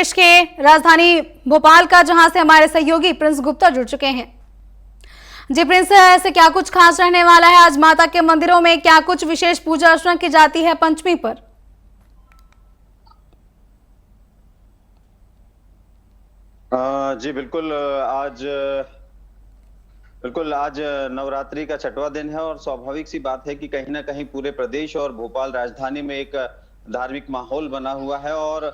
प्रदेश के राजधानी भोपाल का, जहां से हमारे सहयोगी प्रिंस गुप्ता जुड़ चुके हैं। जी प्रिंस, ऐसे क्या कुछ खास रहने वाला है आज? माता के मंदिरों में क्या कुछ विशेष पूजा अर्चना की जाती है पंचमी पर? जी बिल्कुल आज नवरात्रि का छठवां दिन है और स्वाभाविक सी बात है कि कहीं ना कहीं पूरे प्रदेश और भोपाल राजधानी में एक धार्मिक माहौल बना हुआ है। और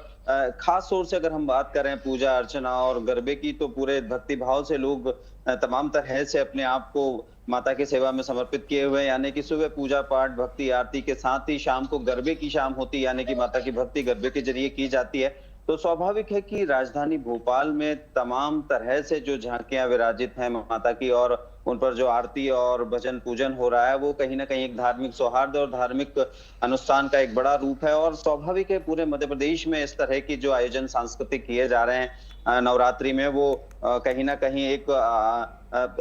खास तौर से अगर हम बात करें पूजा अर्चना और गरबे की, तो पूरे भक्ति भाव से लोग तमाम तरह से अपने आप को माता की सेवा में समर्पित किए हुए हैं। यानी कि सुबह पूजा पाठ भक्ति आरती के साथ ही शाम को गरबे की शाम होती है, यानी कि माता की भक्ति गरबे के जरिए की जाती है। तो स्वाभाविक है कि राजधानी भोपाल में तमाम तरह से जो झांकियां विराजित हैं माता की, और उन पर जो आरती और भजन पूजन हो रहा है, वो कहीं ना कहीं एक धार्मिक सौहार्द और धार्मिक अनुष्ठान का एक बड़ा रूप है। और स्वाभाविक है पूरे मध्य प्रदेश में इस तरह की जो आयोजन सांस्कृतिक किए जा रहे हैं नवरात्रि में, वो कहीं ना कहीं एक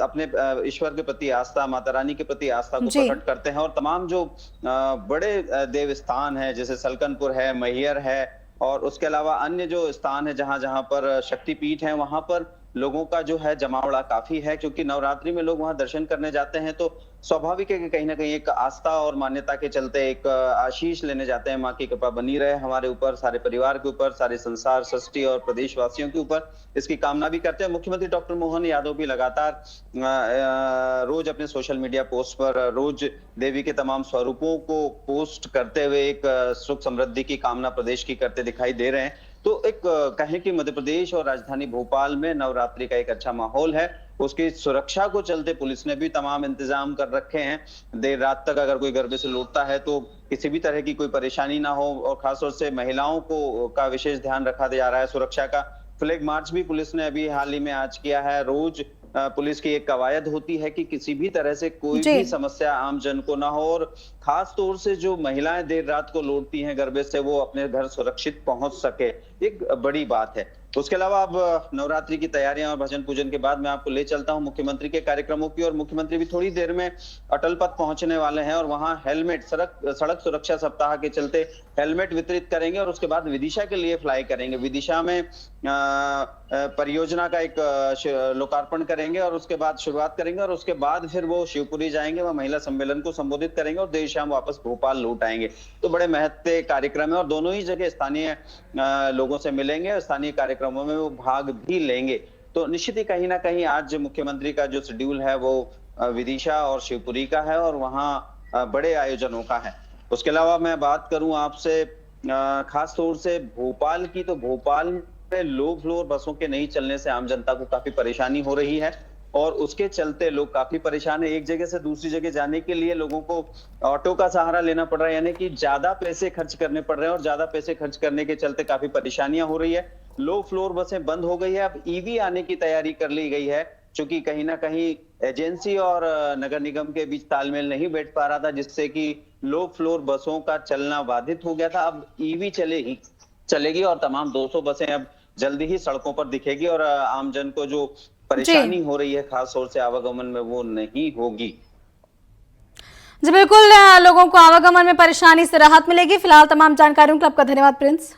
अपने ईश्वर के प्रति आस्था, माता रानी के प्रति आस्था को जी। प्रकट करते हैं। और तमाम जो बड़े देव स्थान है, जैसे सलकनपुर है, मैहर है, और उसके अलावा अन्य जो स्थान है जहां जहां पर शक्तिपीठ है, वहां पर लोगों का जो है जमावड़ा काफी है, क्योंकि नवरात्रि में लोग वहां दर्शन करने जाते हैं। तो स्वाभाविक है कि कहीं ना कहीं एक आस्था और मान्यता के चलते एक आशीष लेने जाते हैं। माँ की कृपा बनी रहे हमारे ऊपर, सारे परिवार के ऊपर, सारे संसार सृष्टि और प्रदेशवासियों के ऊपर, इसकी कामना भी करते हैं। मुख्यमंत्री डॉक्टर मोहन यादव भी लगातार रोज अपने सोशल मीडिया पोस्ट पर रोज देवी के तमाम स्वरूपों को पोस्ट करते हुए एक सुख समृद्धि की कामना प्रदेश की करते दिखाई दे रहे हैं। तो एक कहें कि मध्य प्रदेश और राजधानी भोपाल में नवरात्रि का एक अच्छा माहौल है। उसकी सुरक्षा को चलते पुलिस ने भी तमाम इंतजाम कर रखे हैं। देर रात तक अगर कोई गरबे से लौटता है तो किसी भी तरह की कोई परेशानी ना हो, और खासतौर से महिलाओं को का विशेष ध्यान रखा जा रहा है सुरक्षा का। फ्लैग मार्च भी पुलिस ने अभी हाल ही में आज किया है। रोज पुलिस की एक कवायद होती है कि किसी भी तरह से कोई जी। भी समस्या आम जन को ना हो, और खास तौर से जो महिलाएं देर रात को लौटती हैं गरबे से, वो अपने घर सुरक्षित पहुंच सके, एक बड़ी बात है। उसके अलावा अब नवरात्रि की तैयारियां और भजन पूजन के बाद मैं आपको ले चलता हूं मुख्यमंत्री के कार्यक्रमों की। और मुख्यमंत्री भी थोड़ी देर में अटल पथ पहुंचने वाले हैं, और वहां हेलमेट, सड़क सुरक्षा सप्ताह के चलते हेलमेट वितरित करेंगे, और उसके बाद विदिशा के लिए फ्लाई करेंगे। विदिशा में परियोजना का एक लोकार्पण करेंगे, और उसके बाद शुरुआत करेंगे, और उसके बाद फिर वो शिवपुरी जाएंगे, वह महिला सम्मेलन को संबोधित करेंगे, और देर शाम वापस भोपाल लौट आएंगे। तो बड़े महत्व कार्यक्रम है, और दोनों ही जगह स्थानीय लोगों से मिलेंगे, स्थानीय कार्यक्रमों में वो भाग भी लेंगे। तो निश्चित ही कहीं ना कहीं आज मुख्यमंत्री का जो शेड्यूल है वो विदिशा और शिवपुरी का है, और वहाँ बड़े आयोजनों का है। उसके अलावा मैं बात करूं आपसे खास तौर से भोपाल की, तो भोपाल में लो फ्लोर बसों के नहीं चलने से आम जनता को काफी परेशानी हो रही है, और उसके चलते लोग काफी परेशान है। एक जगह से दूसरी जगह जाने के लिए लोगों को ऑटो का सहारा लेना पड़ रहा है, यानी कि ज्यादा पैसे खर्च करने पड़ रहे हैं, और ज्यादा पैसे खर्च करने के चलते काफी परेशानियां हो रही है। लो फ्लोर बसें बंद हो गई है, अब ईवी आने की तैयारी कर ली गई है, क्योंकि कहीं ना कहीं एजेंसी और नगर निगम के बीच तालमेल नहीं बैठ पा रहा था, जिससे कि लो फ्लोर बसों का चलना बाधित हो गया था। अब ईवी चलेगी, और तमाम 200 बसें अब जल्दी ही सड़कों पर दिखेगी, और आमजन को जो जी। परेशानी हो रही है खास तौर से आवागमन में, वो नहीं होगी। जी बिल्कुल, लोगों को आवागमन में परेशानी से राहत मिलेगी। फिलहाल तमाम जानकारियों के लिए आपका धन्यवाद प्रिंस।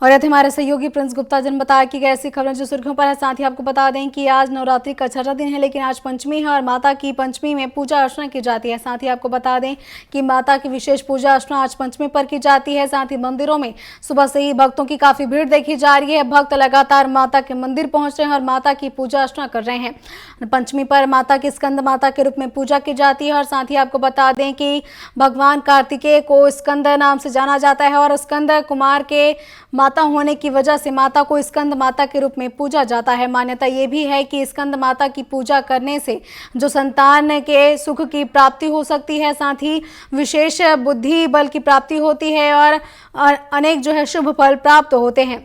और यह थे हमारे सहयोगी प्रिंस गुप्ता, जिन बताया कि ऐसी खबरें जो सुर्खियों पर है। साथ ही आपको बता दें कि आज नवरात्रि का छठा दिन है, लेकिन आज पंचमी है, और माता की पंचमी में पूजा अर्चना की जाती है। साथ ही आपको बता दें कि माता की विशेष पूजा अर्चना आज पंचमी पर की जाती है। साथ ही मंदिरों में सुबह से ही भक्तों की काफी भीड़ देखी जा रही है। भक्त लगातार माता के मंदिर पहुंच रहे हैं और माता की पूजा अर्चना कर रहे हैं। पंचमी पर माता की स्कंद माता के रूप में पूजा की जाती है। और साथ ही आपको बता दें कि भगवान कार्तिकेय को स्कंद नाम से जाना जाता है, और स्कंद कुमार के माता होने की वजह से माता को स्कंद माता के रूप में पूजा जाता है। मान्यता ये भी है कि स्कंद माता की पूजा करने से जो संतान के सुख की प्राप्ति हो सकती है, साथ ही विशेष बुद्धि बल की प्राप्ति होती है, और अनेक जो है शुभ फल प्राप्त होते हैं।